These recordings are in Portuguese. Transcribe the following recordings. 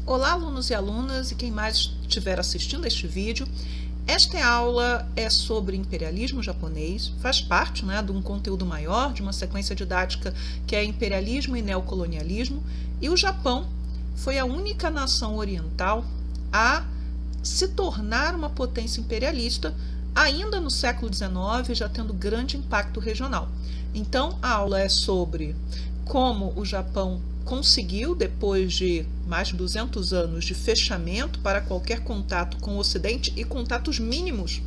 Olá, alunos e alunas, e quem mais estiver assistindo este vídeo. Esta aula é sobre imperialismo japonês, faz parte, de um conteúdo maior, de uma sequência didática que é imperialismo e neocolonialismo, e o Japão foi a única nação oriental a se tornar uma potência imperialista, ainda no século XIX, já tendo grande impacto regional. Então, a aula é sobre como o Japão conseguiu, depois de mais de 200 anos de fechamento para qualquer contato com o Ocidente e contatos mínimos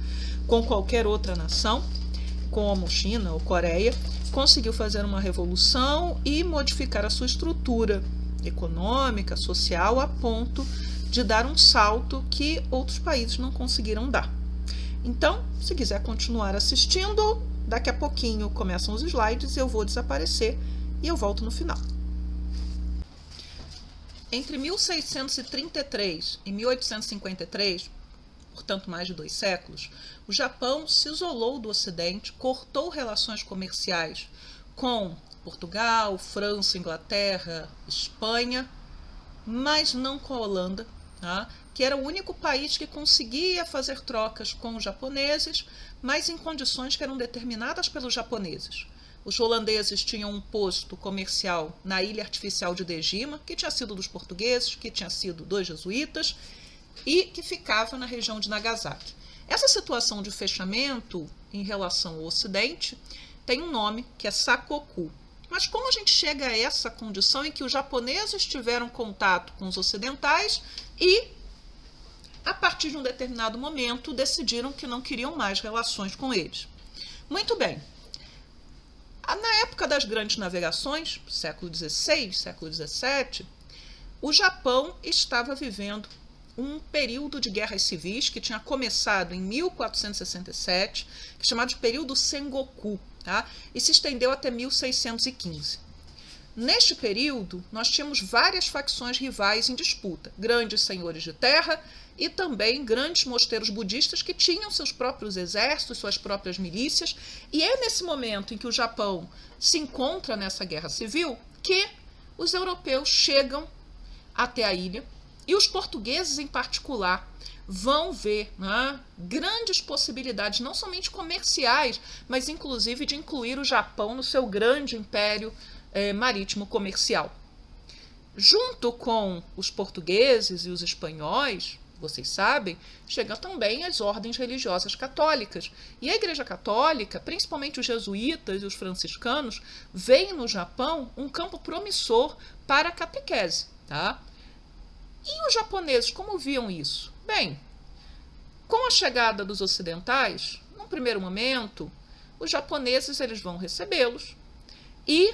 com qualquer outra nação, como China ou Coreia, conseguiu fazer uma revolução e modificar a sua estrutura econômica, social, a ponto de dar um salto que outros países não conseguiram dar. Então, se quiser continuar assistindo, daqui a pouquinho começam os slides, eu vou desaparecer e eu volto no final. Entre 1633 e 1853, portanto mais de 2 séculos, o Japão se isolou do Ocidente, cortou relações comerciais com Portugal, França, Inglaterra, Espanha, mas não com a Holanda, que era o único país que conseguia fazer trocas com os japoneses, mas em condições que eram determinadas pelos japoneses. Os holandeses tinham um posto comercial na ilha artificial de Dejima, que tinha sido dos portugueses, que tinha sido dos jesuítas, e que ficava na região de Nagasaki. Essa situação de fechamento em relação ao Ocidente tem um nome, que é Sakoku. Mas como a gente chega a essa condição em que os japoneses tiveram contato com os ocidentais e, a partir de um determinado momento, decidiram que não queriam mais relações com eles? Muito bem. Na época das grandes navegações, século XVI, século XVII, o Japão estava vivendo um período de guerras civis que tinha começado em 1467, que é chamado de período Sengoku, e se estendeu até 1615. Neste período, nós tínhamos várias facções rivais em disputa, grandes senhores de terra e também grandes mosteiros budistas que tinham seus próprios exércitos, suas próprias milícias, e é nesse momento em que o Japão se encontra nessa guerra civil que os europeus chegam até a ilha e os portugueses, em particular, vão ver grandes possibilidades, não somente comerciais, mas inclusive de incluir o Japão no seu grande império marítimo comercial. Junto com os portugueses e os espanhóis, vocês sabem, chegam também as ordens religiosas católicas. E a Igreja Católica, principalmente os jesuítas e os franciscanos, veem no Japão um campo promissor para a catequese. E os japoneses, como viam isso? Bem, com a chegada dos ocidentais, num primeiro momento, os japoneses eles vão recebê-los e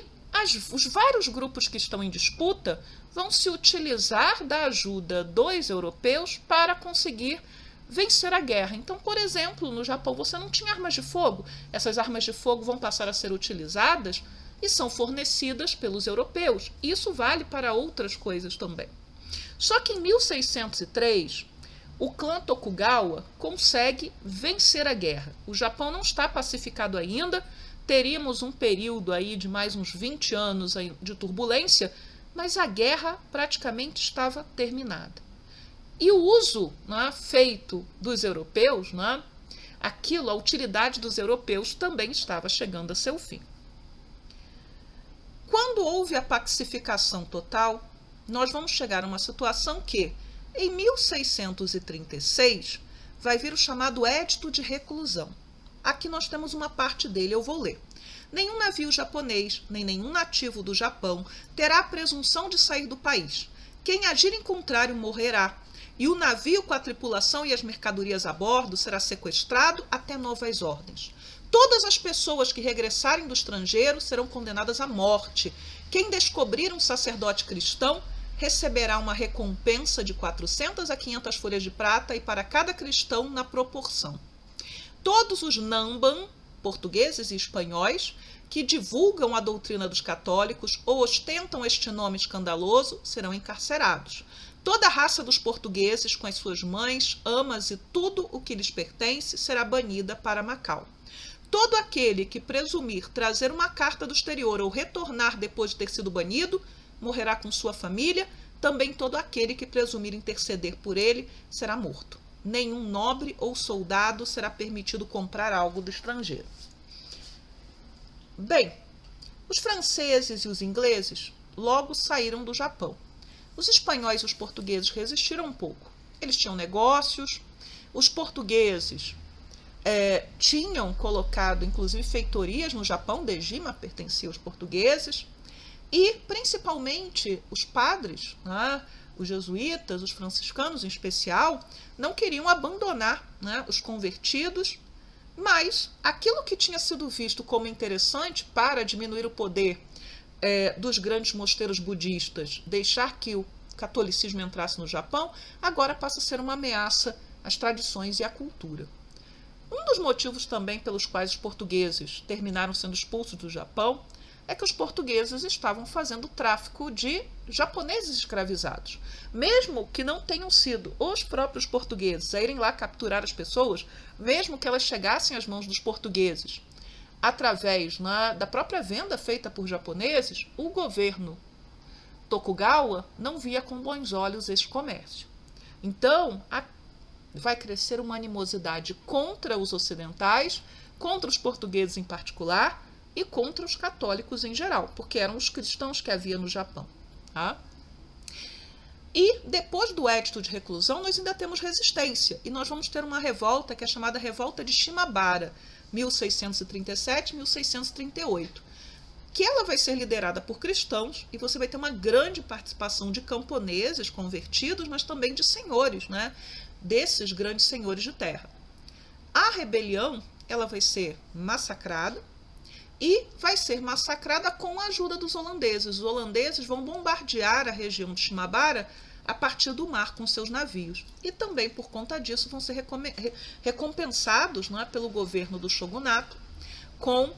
os vários grupos que estão em disputa vão se utilizar da ajuda dos europeus para conseguir vencer a guerra. Então, por exemplo, no Japão você não tinha armas de fogo. Essas armas de fogo vão passar a ser utilizadas e são fornecidas pelos europeus. Isso vale para outras coisas também. Só que em 1603, o clã Tokugawa consegue vencer a guerra. O Japão não está pacificado ainda. Teríamos um período aí de mais uns 20 anos de turbulência, mas a guerra praticamente estava terminada. E o uso feito dos europeus, a utilidade dos europeus também estava chegando a seu fim. Quando houve a pacificação total, nós vamos chegar a uma situação que, em 1636, vai vir o chamado Edito de Reclusão. Aqui nós temos uma parte dele, eu vou ler. Nenhum navio japonês, nem nenhum nativo do Japão terá a presunção de sair do país. Quem agir em contrário morrerá, e o navio com a tripulação e as mercadorias a bordo será sequestrado até novas ordens. Todas as pessoas que regressarem do estrangeiro serão condenadas à morte. Quem descobrir um sacerdote cristão receberá uma recompensa de 400 a 500 folhas de prata e para cada cristão na proporção. Todos os Namban, portugueses e espanhóis, que divulgam a doutrina dos católicos ou ostentam este nome escandaloso, serão encarcerados. Toda a raça dos portugueses, com as suas mães, amas e tudo o que lhes pertence, será banida para Macau. Todo aquele que presumir trazer uma carta do exterior ou retornar depois de ter sido banido, morrerá com sua família, também todo aquele que presumir interceder por ele será morto. Nenhum nobre ou soldado será permitido comprar algo do estrangeiro. Bem, os franceses e os ingleses logo saíram do Japão. Os espanhóis e os portugueses resistiram um pouco. Eles tinham negócios, os portugueses tinham colocado, inclusive, feitorias no Japão, Dejima pertencia aos portugueses, e, principalmente, os padres, né, os jesuítas, os franciscanos em especial, não queriam abandonar, né, os convertidos, mas aquilo que tinha sido visto como interessante para diminuir o poder dos grandes mosteiros budistas, deixar que o catolicismo entrasse no Japão, agora passa a ser uma ameaça às tradições e à cultura. Um dos motivos também pelos quais os portugueses terminaram sendo expulsos do Japão é que os portugueses estavam fazendo tráfico de japoneses escravizados. Mesmo que não tenham sido os próprios portugueses a irem lá capturar as pessoas, mesmo que elas chegassem às mãos dos portugueses através da própria venda feita por japoneses, o governo Tokugawa não via com bons olhos esse comércio. Então, vai crescer uma animosidade contra os ocidentais, contra os portugueses em particular e contra os católicos em geral, porque eram os cristãos que havia no Japão. Tá? E depois do Edito de Reclusão, nós ainda temos resistência, e nós vamos ter uma revolta que é chamada Revolta de Shimabara, 1637-1638, que ela vai ser liderada por cristãos, e você vai ter uma grande participação de camponeses convertidos, mas também de senhores, né? Desses grandes senhores de terra. A rebelião ela vai ser massacrada, e vai ser massacrada com a ajuda dos holandeses. Os holandeses vão bombardear a região de Shimabara a partir do mar com seus navios. E também, por conta disso, vão ser recompensados, não é, pelo governo do shogunato com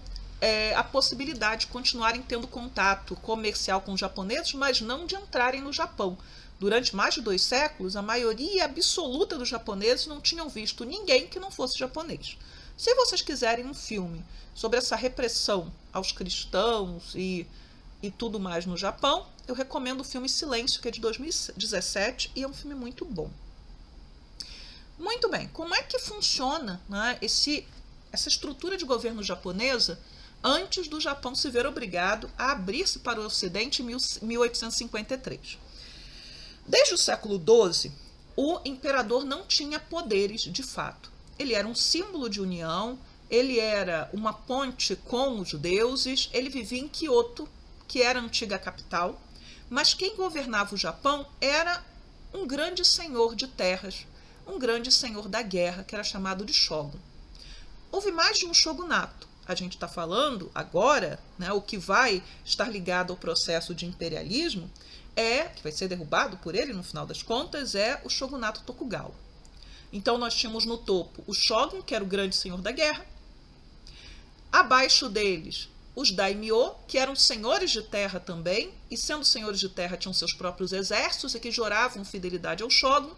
a possibilidade de continuarem tendo contato comercial com os japoneses, mas não de entrarem no Japão. Durante mais de 2 séculos, a maioria absoluta dos japoneses não tinham visto ninguém que não fosse japonês. Se vocês quiserem um filme sobre essa repressão aos cristãos e tudo mais no Japão, eu recomendo o filme Silêncio, que é de 2017 e é um filme muito bom. Muito bem, como é que funciona, né, essa estrutura de governo japonesa antes do Japão se ver obrigado a abrir-se para o Ocidente em 1853? Desde o século XII, o imperador não tinha poderes de fato. Ele era um símbolo de união, ele era uma ponte com os deuses, ele vivia em Kyoto, que era a antiga capital, mas quem governava o Japão era um grande senhor de terras, um grande senhor da guerra, que era chamado de shogun. Houve mais de um shogunato. A gente está falando agora, né, o que vai estar ligado ao processo de imperialismo, que vai ser derrubado por ele no final das contas, é o shogunato Tokugawa. Então nós tínhamos no topo o shogun, que era o grande senhor da guerra. Abaixo deles, os daimyo, que eram senhores de terra também, e sendo senhores de terra tinham seus próprios exércitos e que juravam fidelidade ao shogun.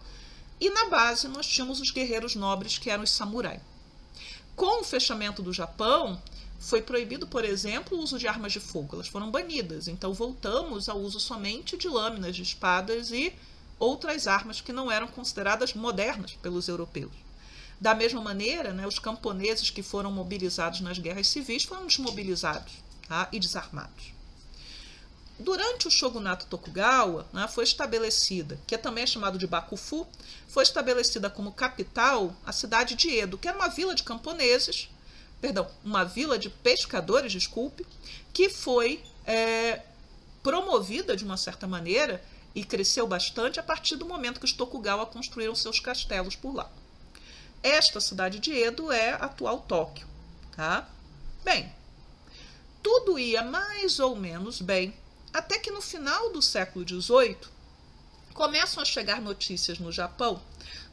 E na base nós tínhamos os guerreiros nobres, que eram os samurai. Com o fechamento do Japão, foi proibido, por exemplo, o uso de armas de fogo. Elas foram banidas. Então voltamos ao uso somente de lâminas, de espadas e outras armas que não eram consideradas modernas pelos europeus. Da mesma maneira, né, os camponeses que foram mobilizados nas guerras civis foram desmobilizados, tá, e desarmados. Durante o shogunato Tokugawa, né, foi estabelecida, que também é chamado de Bakufu, foi estabelecida como capital a cidade de Edo, que era uma vila de camponeses, uma vila de pescadores, que foi promovida de uma certa maneira e cresceu bastante a partir do momento que os Tokugawa construíram seus castelos por lá. Esta cidade de Edo é a atual Tóquio. Tá? Bem, tudo ia mais ou menos bem, até que no final do século XVIII começam a chegar notícias no Japão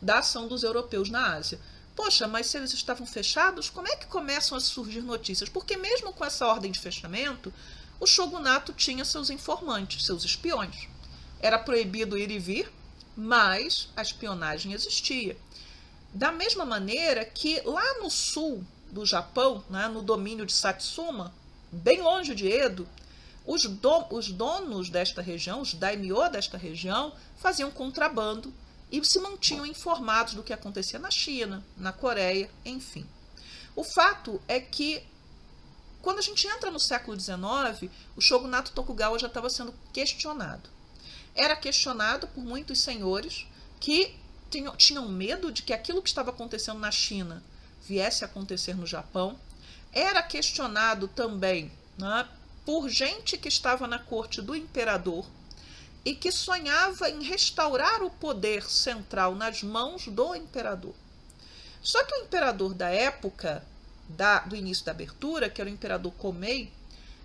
da ação dos europeus na Ásia. Poxa, mas se eles estavam fechados, como é que começam a surgir notícias? Porque mesmo com essa ordem de fechamento, o shogunato tinha seus informantes, seus espiões. Era proibido ir e vir, mas a espionagem existia. Da mesma maneira que lá no sul do Japão, né, no domínio de Satsuma, bem longe de Edo, Os donos desta região, os daimyo desta região, faziam contrabando e se mantinham informados do que acontecia na China, na Coreia, enfim. O fato é que, quando a gente entra no século XIX, o shogunato Tokugawa já estava sendo questionado. Era questionado por muitos senhores que tinham medo de que aquilo que estava acontecendo na China viesse a acontecer no Japão. Era questionado também, né, por gente que estava na corte do imperador e que sonhava em restaurar o poder central nas mãos do imperador. Só que o imperador da época, do início da abertura, que era o imperador Komei,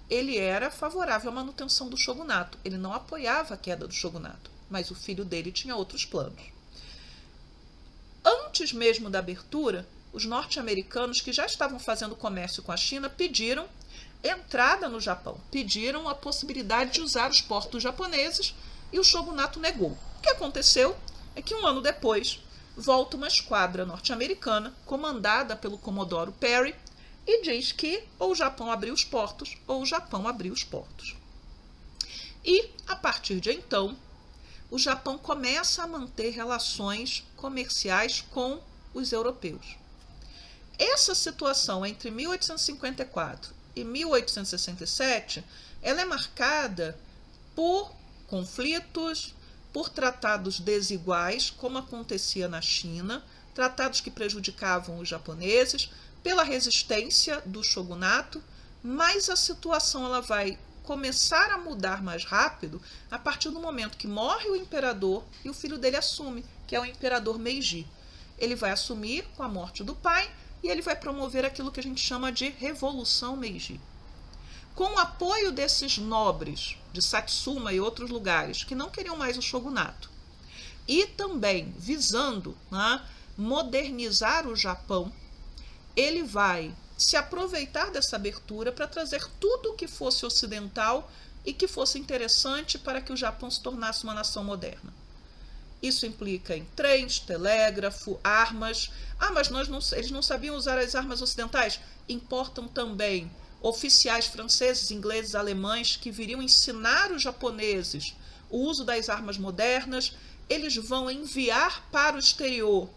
ele era favorável à manutenção do shogunato. Ele não apoiava a queda do shogunato, mas o filho dele tinha outros planos. Antes mesmo da abertura, os norte-americanos que já estavam fazendo comércio com a China pediram entrada no Japão, pediram a possibilidade de usar os portos japoneses e o shogunato negou. O que aconteceu é que 1 ano depois volta uma esquadra norte-americana comandada pelo Comodoro Perry e diz que ou o Japão abriu os portos ou o Japão abriu os portos. E, a partir de então, o Japão começa a manter relações comerciais com os europeus. Essa situação entre 1854 e 1867, ela é marcada por conflitos, por tratados desiguais, como acontecia na China, tratados que prejudicavam os japoneses, pela resistência do shogunato, mas a situação ela vai começar a mudar mais rápido a partir do momento que morre o imperador e o filho dele assume, que é o imperador Meiji. Ele vai assumir com a morte do pai e ele vai promover aquilo que a gente chama de Revolução Meiji. Com o apoio desses nobres de Satsuma e outros lugares que não queriam mais o shogunato, e também visando, né, modernizar o Japão, ele vai se aproveitar dessa abertura para trazer tudo o que fosse ocidental e que fosse interessante para que o Japão se tornasse uma nação moderna. Isso implica em trens, telégrafo, armas. Mas eles não sabiam usar as armas ocidentais? Importam também oficiais franceses, ingleses, alemães que viriam ensinar os japoneses o uso das armas modernas. Eles vão enviar para o exterior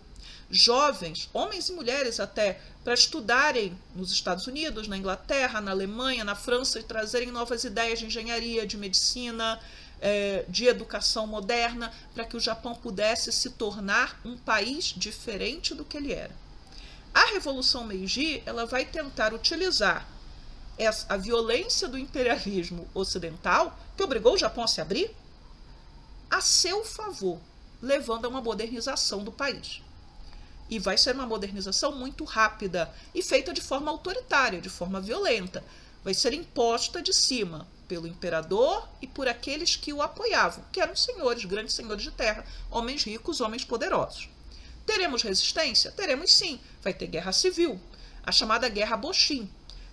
jovens, homens e mulheres até, para estudarem nos Estados Unidos, na Inglaterra, na Alemanha, na França, e trazerem novas ideias de engenharia, de medicina, de educação moderna, para que o Japão pudesse se tornar um país diferente do que ele era. A Revolução Meiji ela vai tentar utilizar a violência do imperialismo ocidental, que obrigou o Japão a se abrir, a seu favor, levando a uma modernização do país. E vai ser uma modernização muito rápida e feita de forma autoritária, de forma violenta. Vai ser imposta de cima pelo imperador e por aqueles que o apoiavam, que eram senhores, grandes senhores de terra, homens ricos, homens poderosos. Teremos resistência? Teremos sim. Vai ter guerra civil, a chamada Guerra Boshin,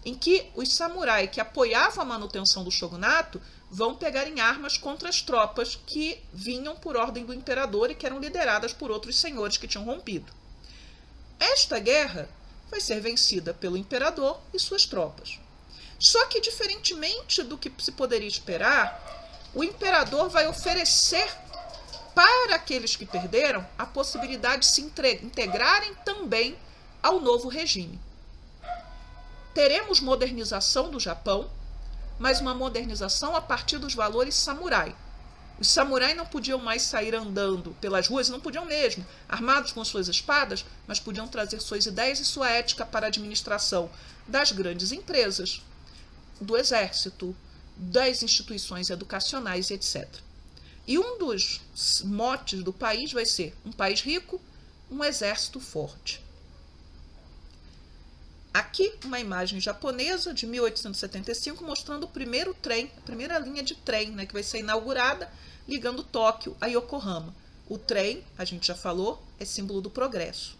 em que os samurais que apoiavam a manutenção do shogunato vão pegar em armas contra as tropas que vinham por ordem do imperador e que eram lideradas por outros senhores que tinham rompido. Esta guerra vai ser vencida pelo imperador e suas tropas. Só que, diferentemente do que se poderia esperar, o imperador vai oferecer para aqueles que perderam a possibilidade de se integrarem também ao novo regime. Teremos modernização do Japão, mas uma modernização a partir dos valores samurai. Os samurais não podiam mais sair andando pelas ruas, não podiam mesmo, armados com suas espadas, mas podiam trazer suas ideias e sua ética para a administração das grandes empresas, do exército, das instituições educacionais, etc. E um dos motes do país vai ser um país rico, um exército forte. Aqui uma imagem japonesa de 1875 mostrando o primeiro trem, a primeira linha de trem, né, que vai ser inaugurada ligando Tóquio a Yokohama. O trem, a gente já falou, é símbolo do progresso.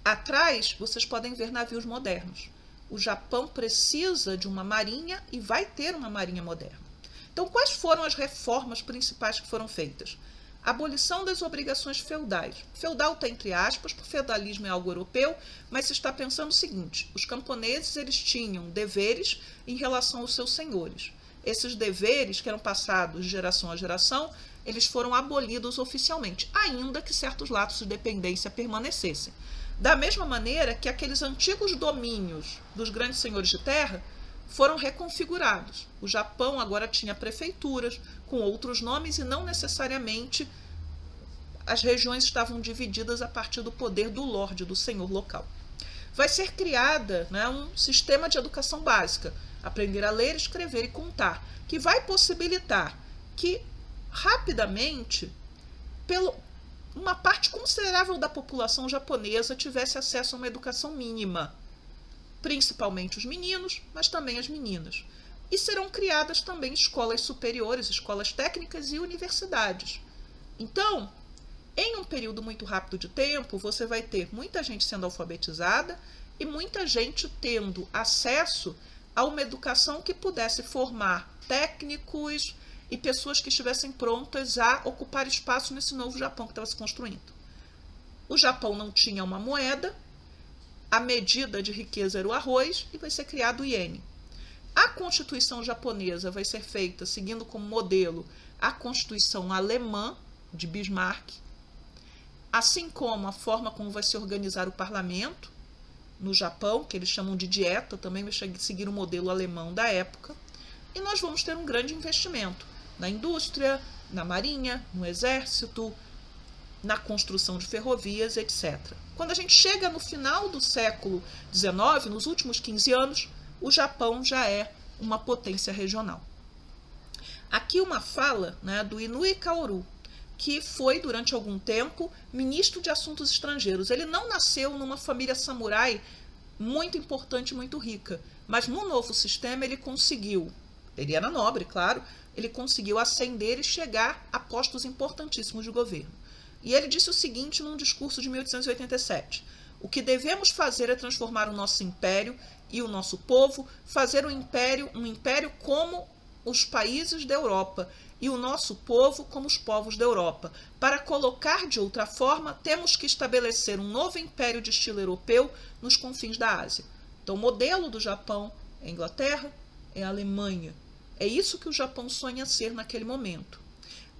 Atrás vocês podem ver navios modernos. O Japão precisa de uma marinha e vai ter uma marinha moderna. Então, quais foram as reformas principais que foram feitas? Abolição das obrigações feudais. Feudal está entre aspas, porque feudalismo é algo europeu, mas se está pensando o seguinte: os camponeses eles tinham deveres em relação aos seus senhores. esses deveres que eram passados de geração a geração, eles foram abolidos oficialmente, ainda que certos laços de dependência permanecessem. Da mesma maneira que aqueles antigos domínios dos grandes senhores de terra foram reconfigurados. O Japão agora tinha prefeituras com outros nomes e não necessariamente as regiões estavam divididas a partir do poder do lorde, do senhor local. Vai ser criada, né, um sistema de educação básica, aprender a ler, escrever e contar, que vai possibilitar que rapidamente uma parte considerável da população japonesa tivesse acesso a uma educação mínima, principalmente os meninos, mas também as meninas. E serão criadas também escolas superiores, escolas técnicas e universidades. Então, em um período muito rápido de tempo, você vai ter muita gente sendo alfabetizada e muita gente tendo acesso a uma educação que pudesse formar técnicos e pessoas que estivessem prontas a ocupar espaço nesse novo Japão que estava se construindo. O Japão não tinha uma moeda, a medida de riqueza era o arroz e vai ser criado o iene. A Constituição japonesa vai ser feita seguindo como modelo a Constituição alemã de Bismarck, assim como a forma como vai se organizar o parlamento no Japão, que eles chamam de dieta, também vai seguir o modelo alemão da época. E nós vamos ter um grande investimento na indústria, na marinha, no exército, na construção de ferrovias, etc. Quando a gente chega no final do século XIX, nos últimos 15 anos, o Japão já é uma potência regional. Aqui uma fala, né, do Inui Kaoru, que foi, durante algum tempo, ministro de Assuntos Estrangeiros. Ele não nasceu numa família samurai muito importante, muito rica, mas no novo sistema ele conseguiu, ele era nobre, claro, ele conseguiu ascender e chegar a postos importantíssimos de governo. E ele disse o seguinte num discurso de 1887: o que devemos fazer é transformar o nosso império e o nosso povo, fazer um império como os países da Europa e o nosso povo como os povos da Europa. Para colocar de outra forma, temos que estabelecer um novo império de estilo europeu nos confins da Ásia. Então, o modelo do Japão é a Inglaterra, é a Alemanha. É isso que o Japão sonha ser naquele momento.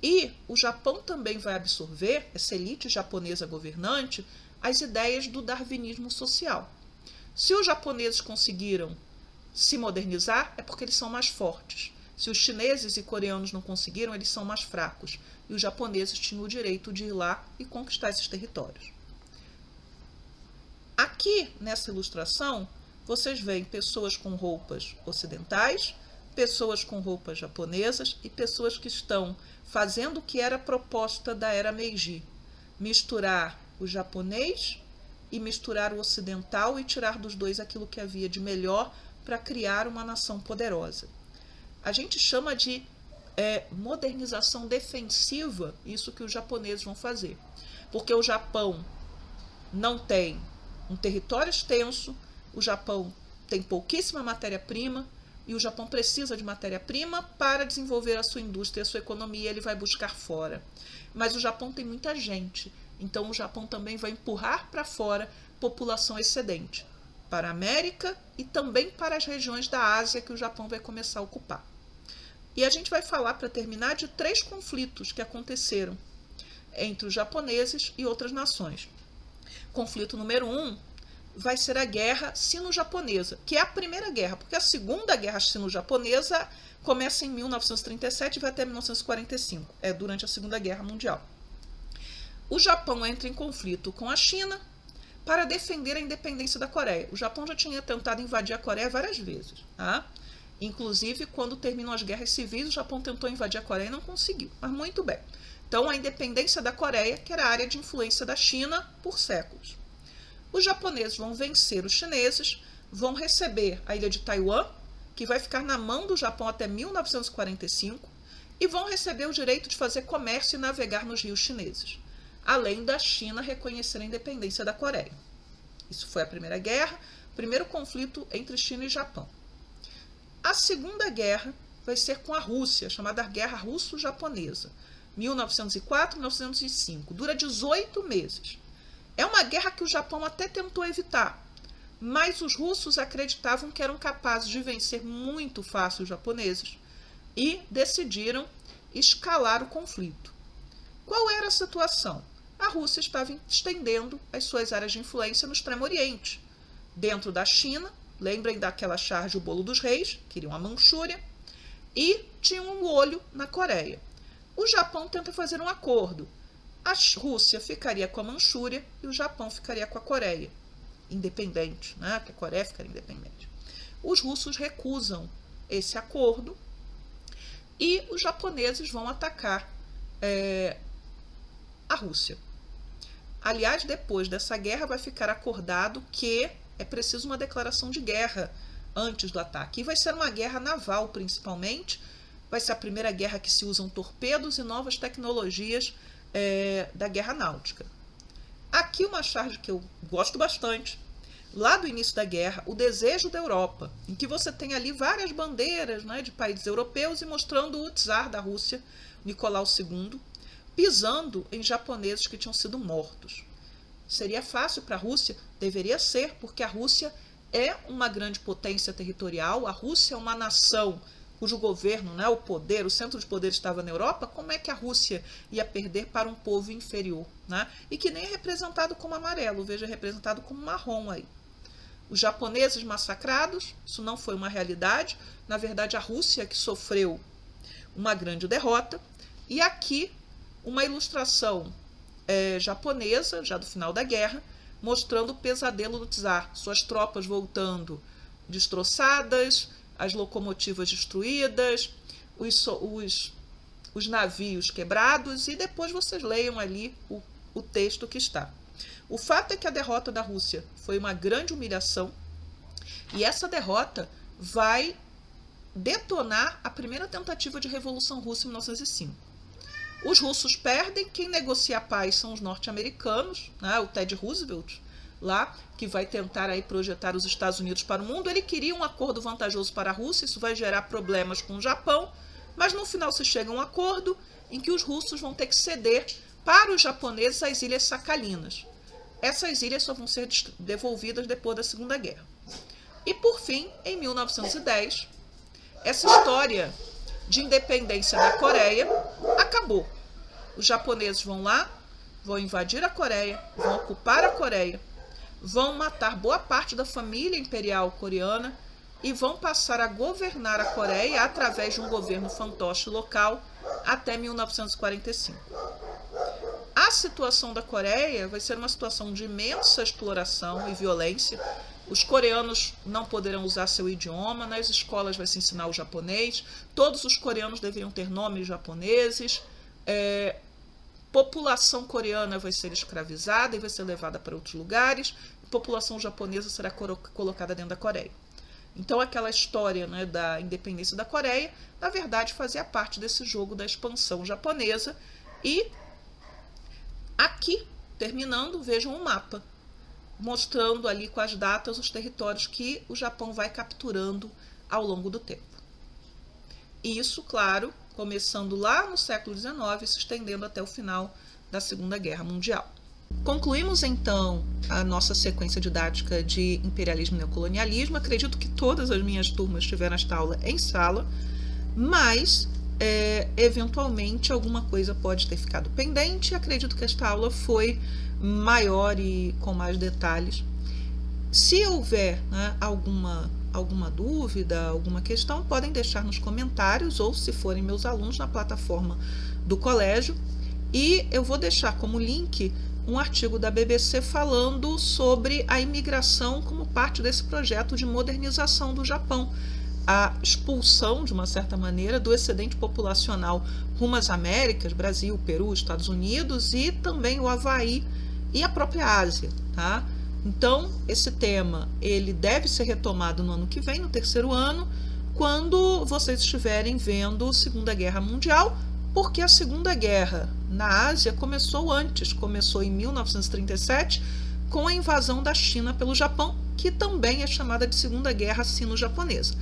E o Japão também vai absorver, essa elite japonesa governante, as ideias do darwinismo social. Se os japoneses conseguiram se modernizar, é porque eles são mais fortes. Se os chineses e coreanos não conseguiram, eles são mais fracos. E os japoneses tinham o direito de ir lá e conquistar esses territórios. Aqui, nessa ilustração, vocês veem pessoas com roupas ocidentais, pessoas com roupas japonesas e pessoas que estão fazendo o que era a proposta da era Meiji: misturar o japonês e misturar o ocidental e tirar dos dois aquilo que havia de melhor para criar uma nação poderosa. A gente chama de modernização defensiva, isso que os japoneses vão fazer. Porque o Japão não tem um território extenso, o Japão tem pouquíssima matéria-prima, e o Japão precisa de matéria-prima para desenvolver a sua indústria e a sua economia, ele vai buscar fora. Mas o Japão tem muita gente, então o Japão também vai empurrar para fora população excedente, para a América e também para as regiões da Ásia que o Japão vai começar a ocupar. E a gente vai falar, para terminar, de 3 conflitos que aconteceram entre os japoneses e outras nações. Conflito número 1 vai ser a Guerra Sino-Japonesa, que é a primeira guerra, porque a Segunda Guerra Sino-Japonesa começa em 1937 e vai até 1945, durante a Segunda Guerra Mundial. O Japão entra em conflito com a China para defender a independência da Coreia. O Japão já tinha tentado invadir a Coreia várias vezes, tá? Inclusive, quando terminam as guerras civis, o Japão tentou invadir a Coreia e não conseguiu, mas muito bem. Então, a independência da Coreia, que era a área de influência da China por séculos. Os japoneses vão vencer os chineses, vão receber a ilha de Taiwan, que vai ficar na mão do Japão até 1945, e vão receber o direito de fazer comércio e navegar nos rios chineses, além da China reconhecer a independência da Coreia. Isso foi a Primeira Guerra, primeiro conflito entre China e Japão. A Segunda Guerra vai ser com a Rússia, chamada Guerra Russo-Japonesa, 1904-1905. Dura 18 meses. É uma guerra que o Japão até tentou evitar, mas os russos acreditavam que eram capazes de vencer muito fácil os japoneses, e decidiram escalar o conflito. Qual era a situação? A Rússia estava estendendo as suas áreas de influência no Extremo Oriente, dentro da China. Lembrem daquela charge O Bolo dos Reis, queriam a Manchúria, e tinham um olho na Coreia. O Japão tenta fazer um acordo. A Rússia ficaria com a Manchúria e o Japão ficaria com a Coreia, independente, né? Que a Coreia ficaria independente. Os russos recusam esse acordo e os japoneses vão atacar a Rússia. Aliás, depois dessa guerra vai ficar acordado que é preciso uma declaração de guerra antes do ataque. E vai ser uma guerra naval, principalmente. Vai ser a primeira guerra que se usam torpedos e novas tecnologias da guerra náutica. Aqui uma charge que eu gosto bastante. Lá do início da guerra, o desejo da Europa, em que você tem ali várias bandeiras, né, de países europeus e mostrando o czar da Rússia, Nicolau II, pisando em japoneses que tinham sido mortos. Seria fácil para a Rússia? Deveria ser, porque a Rússia é uma grande potência territorial, a Rússia é uma nação cujo governo, né, o poder, o centro de poder estava na Europa. Como é que a Rússia ia perder para um povo inferior, né? E que nem é representado como amarelo, veja, é representado como marrom aí. Os japoneses massacrados, isso não foi uma realidade. Na verdade, a Rússia que sofreu uma grande derrota. E aqui uma ilustração japonesa, já do final da guerra, mostrando o pesadelo do czar, suas tropas voltando destroçadas, as locomotivas destruídas, os navios quebrados, e depois vocês leiam ali o texto que está. O fato é que a derrota da Rússia foi uma grande humilhação, e essa derrota vai detonar a primeira tentativa de Revolução Russa em 1905. Os russos perdem, quem negocia a paz são os norte-americanos, né, o Teddy Roosevelt, lá, que vai tentar aí projetar os Estados Unidos para o mundo. Ele queria um acordo vantajoso para a Rússia, isso vai gerar problemas com o Japão, mas no final se chega a um acordo em que os russos vão ter que ceder para os japoneses as ilhas Sakhalinas. Essas ilhas só vão ser devolvidas depois da Segunda Guerra. E por fim, em 1910, essa história de independência da Coreia acabou. Os japoneses vão lá, vão invadir a Coreia, vão ocupar a Coreia, vão matar boa parte da família imperial coreana e vão passar a governar a Coreia através de um governo fantoche local até 1945. A situação da Coreia vai ser uma situação de imensa exploração e violência. Os coreanos não poderão usar seu idioma, nas escolas vai se ensinar o japonês, todos os coreanos deveriam ter nomes japoneses, população coreana vai ser escravizada e vai ser levada para outros lugares, população japonesa será colocada dentro da Coreia. Então aquela história, né, da independência da Coreia, na verdade fazia parte desse jogo da expansão japonesa. E aqui, terminando, vejam um mapa, mostrando ali com as datas os territórios que o Japão vai capturando ao longo do tempo. Isso, claro, começando lá no século XIX e se estendendo até o final da Segunda Guerra Mundial. Concluímos então a nossa sequência didática de imperialismo e neocolonialismo. Acredito que todas as minhas turmas tiveram esta aula em sala, mas eventualmente alguma coisa pode ter ficado pendente. Acredito que esta aula foi maior e com mais detalhes. Se houver, né, alguma dúvida, alguma questão, podem deixar nos comentários ou, se forem meus alunos, na plataforma do colégio. E eu vou deixar como link um artigo da BBC falando sobre a imigração como parte desse projeto de modernização do Japão, a expulsão, de uma certa maneira, do excedente populacional rumo às Américas, Brasil, Peru, Estados Unidos e também o Havaí e a própria Ásia, tá? Então, esse tema ele deve ser retomado no ano que vem, no terceiro ano, quando vocês estiverem vendo Segunda Guerra Mundial, porque a Segunda Guerra na Ásia começou antes, começou em 1937, com a invasão da China pelo Japão, que também é chamada de Segunda Guerra Sino-Japonesa.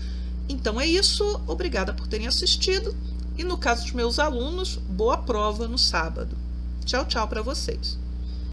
Então é isso, obrigada por terem assistido, e no caso dos meus alunos, boa prova no sábado. Tchau, tchau para vocês.